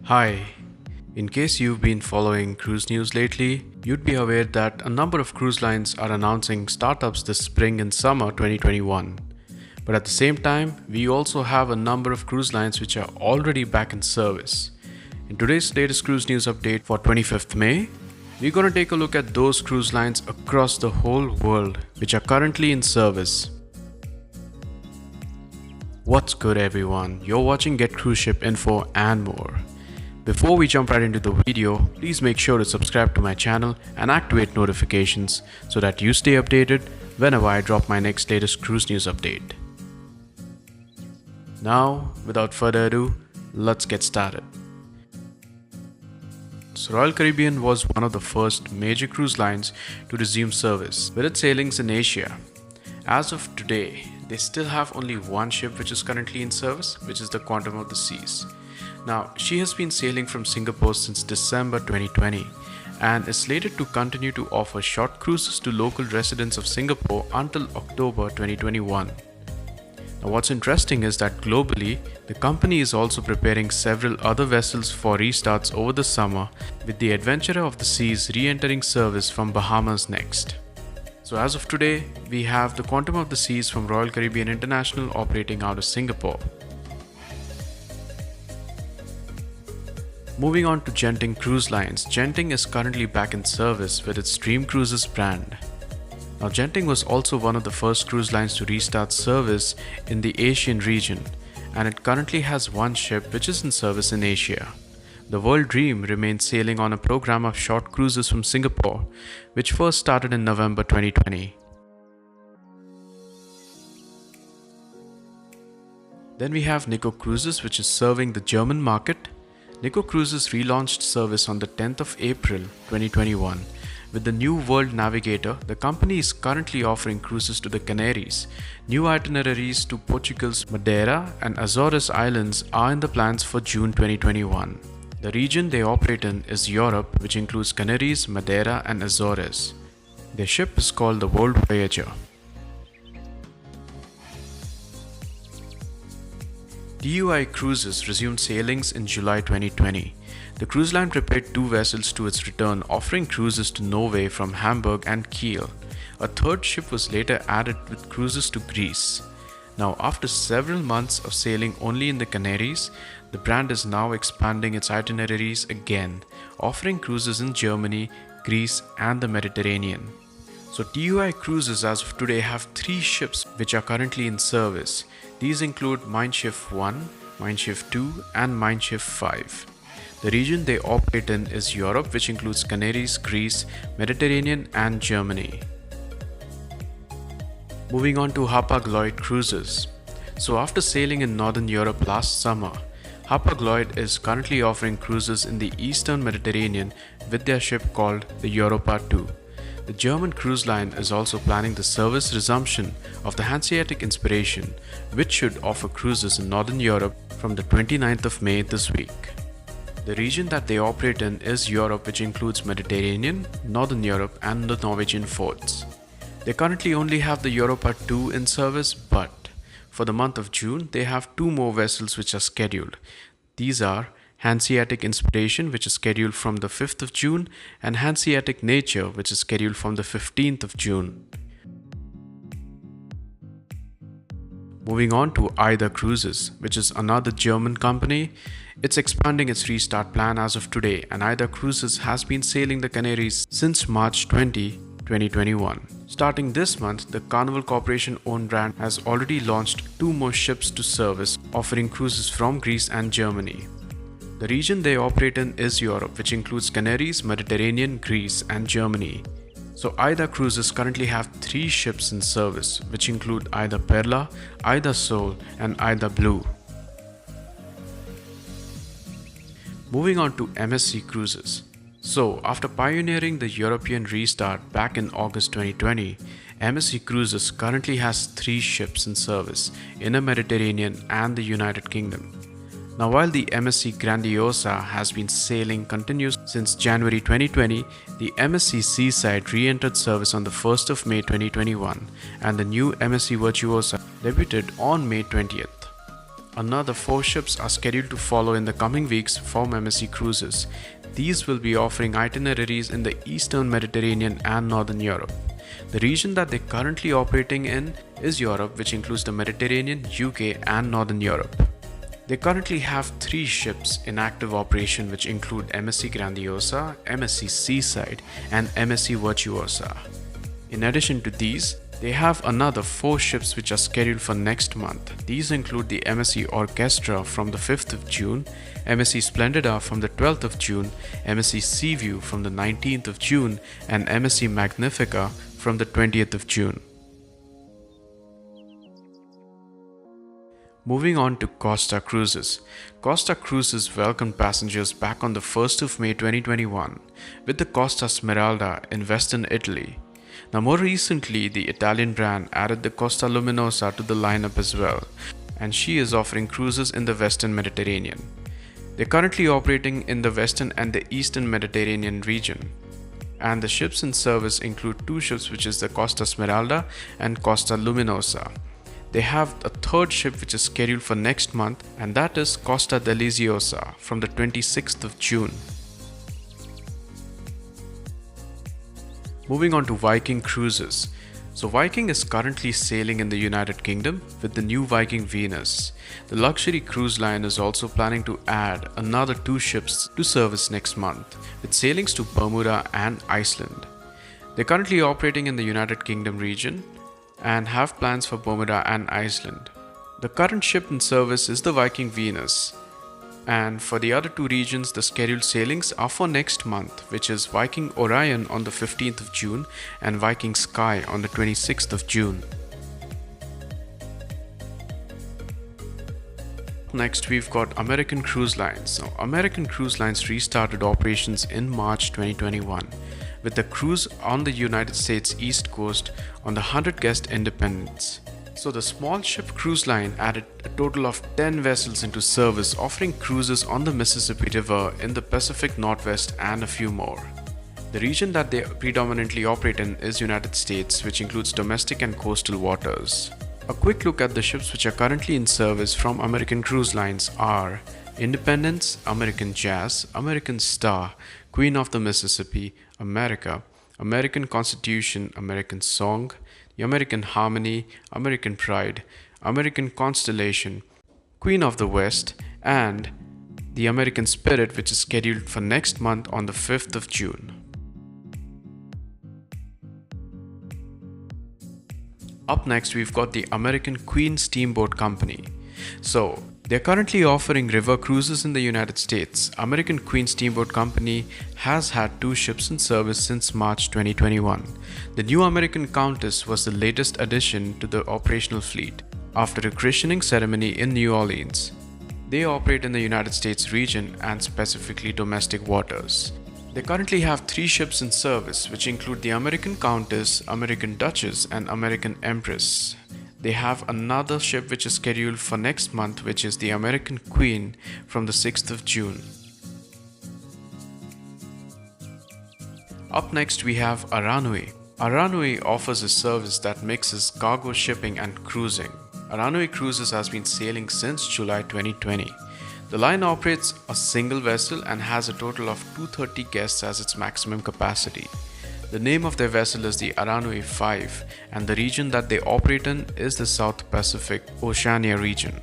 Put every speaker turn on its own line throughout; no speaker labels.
Hi, in case you've been following cruise news lately, you'd be aware that a number of cruise lines are announcing startups this spring and summer 2021. But at the same time, we also have a number of cruise lines which are already back in service. In today's latest cruise news update for 25th May, we're going to take a look at those cruise lines across the whole world which are currently in service. What's good everyone? You're watching Get Cruise Ship Info and more. Before we jump right into the video, please make sure to subscribe to my channel and activate notifications so that you stay updated whenever I drop my next latest cruise news update. Now, without further ado, let's get started. So Royal Caribbean was one of the first major cruise lines to resume service with its sailings in Asia. As of today, they still have only one ship which is currently in service, which is the Quantum of the Seas. Now, she has been sailing from Singapore since December 2020 and is slated to continue to offer short cruises to local residents of Singapore until October 2021. Now, what's interesting is that globally, the company is also preparing several other vessels for restarts over the summer, with the Adventurer of the Seas re-entering service from Bahamas next. So as of today, we have the Quantum of the Seas from Royal Caribbean International operating out of Singapore. Moving on to Genting Cruise Lines, Genting is currently back in service with its Dream Cruises brand. Now, Genting was also one of the first cruise lines to restart service in the Asian region, and it currently has one ship which is in service in Asia. The World Dream remains sailing on a program of short cruises from Singapore, which first started in November 2020. Then we have Nicko Cruises, which is serving the German market. Nicko Cruises relaunched service on the 10th of April 2021. With the new World Navigator, the company is currently offering cruises to the Canaries. New itineraries to Portugal's Madeira and Azores Islands are in the plans for June 2021. The region they operate in is Europe, which includes Canaries, Madeira and Azores. Their ship is called the World Voyager. AIDA Cruises resumed sailings in July 2020. The cruise line prepared two vessels to its return, offering cruises to Norway from Hamburg and Kiel. A third ship was later added with cruises to Greece. Now, after several months of sailing only in the Canaries, the brand is now expanding its itineraries again, offering cruises in Germany, Greece and the Mediterranean. So AIDA Cruises as of today have three ships which are currently in service. These include Mein Schiff 1, Mein Schiff 2 and Mein Schiff 5. The region they operate in is Europe, which includes Canaries, Greece, Mediterranean and Germany. Moving on to Hapag Lloyd Cruises. So after sailing in Northern Europe last summer, Hapag Lloyd is currently offering cruises in the Eastern Mediterranean with their ship called the Europa 2. The German cruise line is also planning the service resumption of the Hanseatic Inspiration, which should offer cruises in Northern Europe from the 29th of May this week. The region that they operate in is Europe, which includes Mediterranean, Northern Europe and the Norwegian forts. They currently only have the Europa 2 in service, but for the month of June, they have two more vessels which are scheduled. These are Hanseatic Inspiration, which is scheduled from the 5th of June, and Hanseatic Nature, which is scheduled from the 15th of June. Moving on to AIDA Cruises, which is another German company. It's expanding its restart plan as of today, and AIDA Cruises has been sailing the Canaries since March 2021. Starting this month, the Carnival Corporation-owned brand has already launched two more ships to service, offering cruises from Greece and Germany. The region they operate in is Europe, which includes Canaries, Mediterranean, Greece and Germany. So AIDA Cruises currently have three ships in service, which include AIDA Perla, AIDA Sol and AIDA Blue. Moving on to MSC Cruises. So after pioneering the European restart back in August 2020, MSC Cruises currently has three ships in service in the Mediterranean and the United Kingdom. Now, while the MSC Grandiosa has been sailing continuous since January 2020, the MSC Seaside re-entered service on the 1st of May 2021 and the new MSC Virtuosa debuted on May 20th. Another 4 ships are scheduled to follow in the coming weeks from MSC Cruises. These will be offering itineraries in the Eastern Mediterranean and Northern Europe. The region that they're currently operating in is Europe, which includes the Mediterranean, UK and Northern Europe. They currently have 3 ships in active operation, which include MSC Grandiosa, MSC Seaside and MSC Virtuosa. In addition to these, they have another 4 ships which are scheduled for next month. These include the MSC Orchestra from the 5th of June, MSC Splendida from the 12th of June, MSC Seaview from the 19th of June and MSC Magnifica from the 20th of June. Moving on to Costa Cruises. Costa Cruises welcomed passengers back on the 1st of May 2021 with the Costa Smeralda in Western Italy. Now more recently, the Italian brand added the Costa Luminosa to the lineup as well, and she is offering cruises in the Western Mediterranean. They're currently operating in the Western and the Eastern Mediterranean region. And the ships in service include 2 ships, which is the Costa Smeralda and Costa Luminosa. They have a 3rd ship which is scheduled for next month, and that is Costa Deliziosa from the 26th of June. Moving on to Viking Cruises. So Viking is currently sailing in the United Kingdom with the new Viking Venus. The luxury cruise line is also planning to add another 2 ships to service next month, with sailings to Bermuda and Iceland. They're currently operating in the United Kingdom region and have plans for Bermuda and Iceland. The current ship in service is the Viking Venus, and for the other 2 regions the scheduled sailings are for next month, which is Viking Orion on the 15th of June and Viking Sky on the 26th of June. Next we've got American Cruise Lines. Now, American Cruise Lines restarted operations in March 2021 with a cruise on the United States East Coast on the 100-guest Independence. So the small ship cruise line added a total of 10 vessels into service, offering cruises on the Mississippi River in the Pacific Northwest and a few more. The region that they predominantly operate in is United States, which includes domestic and coastal waters. A quick look at the ships which are currently in service from American Cruise Lines are Independence, American Jazz, American Star, Queen of the Mississippi, America, American Constitution, American Song, the American Harmony, American Pride, American Constellation, Queen of the West, and the American Spirit, which is scheduled for next month on the 5th of June. Up next, we've got the American Queen Steamboat Company. So, they're currently offering river cruises in the United States. American Queen Steamboat Company has had 2 ships in service since March 2021. The new American Countess was the latest addition to the operational fleet after a christening ceremony in New Orleans. They operate in the United States region and specifically domestic waters. They currently have 3 ships in service, which include the American Countess, American Duchess, and American Empress. They have another ship which is scheduled for next month, which is the American Queen from the 6th of June. Up next we have Aranui. Aranui offers a service that mixes cargo shipping and cruising. Aranui Cruises has been sailing since July 2020. The line operates a single vessel and has a total of 230 guests as its maximum capacity. The name of their vessel is the Aranui 5, and the region that they operate in is the South Pacific Oceania region.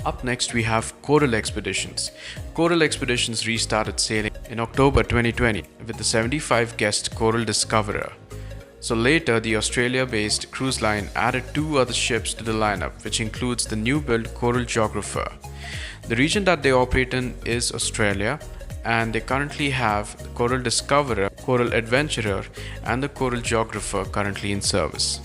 Up next we have Coral Expeditions. Coral Expeditions restarted sailing in October 2020 with the 75-guest Coral Discoverer. So later, the Australia-based cruise line added 2 other ships to the lineup, which includes the new-built Coral Geographer. The region that they operate in is Australia, and they currently have the Coral Discoverer, Coral Adventurer, and the Coral Geographer currently in service.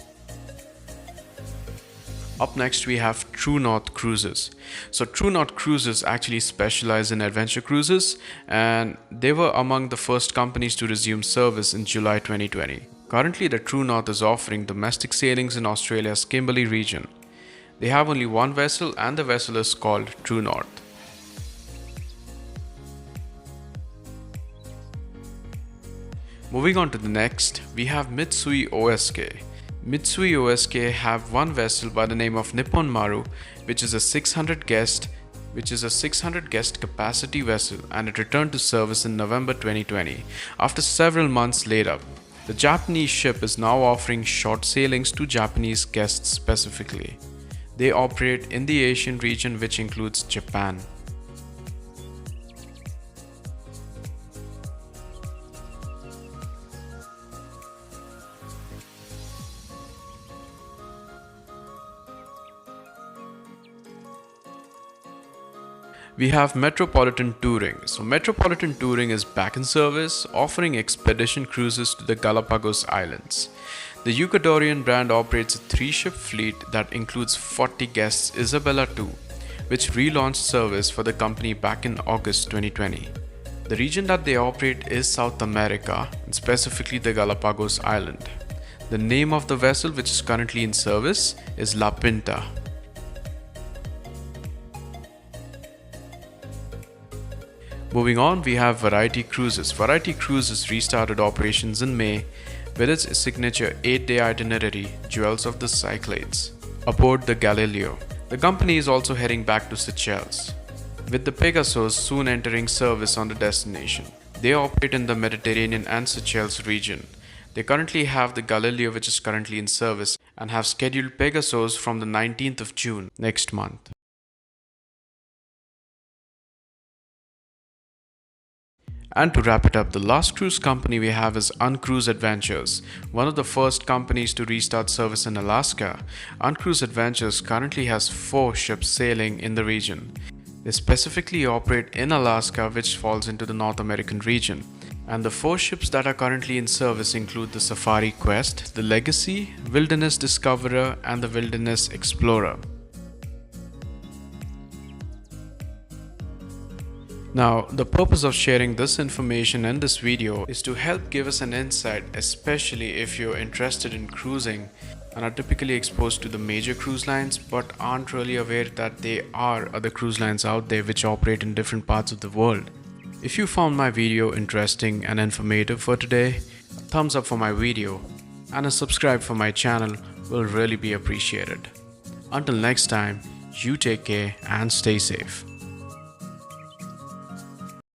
Up next we have True North Cruises. So True North Cruises actually specialize in adventure cruises, and they were among the first companies to resume service in July 2020. Currently, the True North is offering domestic sailings in Australia's Kimberley region. They have only 1 vessel, and the vessel is called True North. Moving on to the next, we have Mitsui OSK. Mitsui OSK have one vessel by the name of Nippon Maru, which is a 600 guest capacity vessel, and it returned to service in November 2020 after several months laid up. The Japanese ship is now offering short sailings to Japanese guests specifically. They operate in the Asian region, which includes Japan. We have Metropolitan Touring. So Metropolitan Touring is back in service, offering expedition cruises to the Galapagos Islands. The Ecuadorian brand operates a 3-ship fleet that includes 40 guests Isabella II, which relaunched service for the company back in August 2020. The region that they operate is South America, and specifically the Galapagos Island. The name of the vessel which is currently in service is La Pinta. Moving on, we have Variety Cruises. Variety Cruises restarted operations in May with its signature 8-day itinerary, Jewels of the Cyclades, aboard the Galileo. The company is also heading back to Seychelles, with the Pegasus soon entering service on the destination. They operate in the Mediterranean and Seychelles region. They currently have the Galileo, which is currently in service, and have scheduled Pegasus from the 19th of June next month. And to wrap it up, the last cruise company we have is Uncruise Adventures, one of the first companies to restart service in Alaska. Uncruise Adventures currently has 4 ships sailing in the region. They specifically operate in Alaska, which falls into the North American region. And the 4 ships that are currently in service include the Safari Quest, the Legacy, Wilderness Discoverer, and the Wilderness Explorer. Now, the purpose of sharing this information in this video is to help give us an insight, especially if you're interested in cruising and are typically exposed to the major cruise lines but aren't really aware that there are other cruise lines out there which operate in different parts of the world. If you found my video interesting and informative for today, a thumbs up for my video and a subscribe for my channel will really be appreciated. Until next time, you take care and stay safe.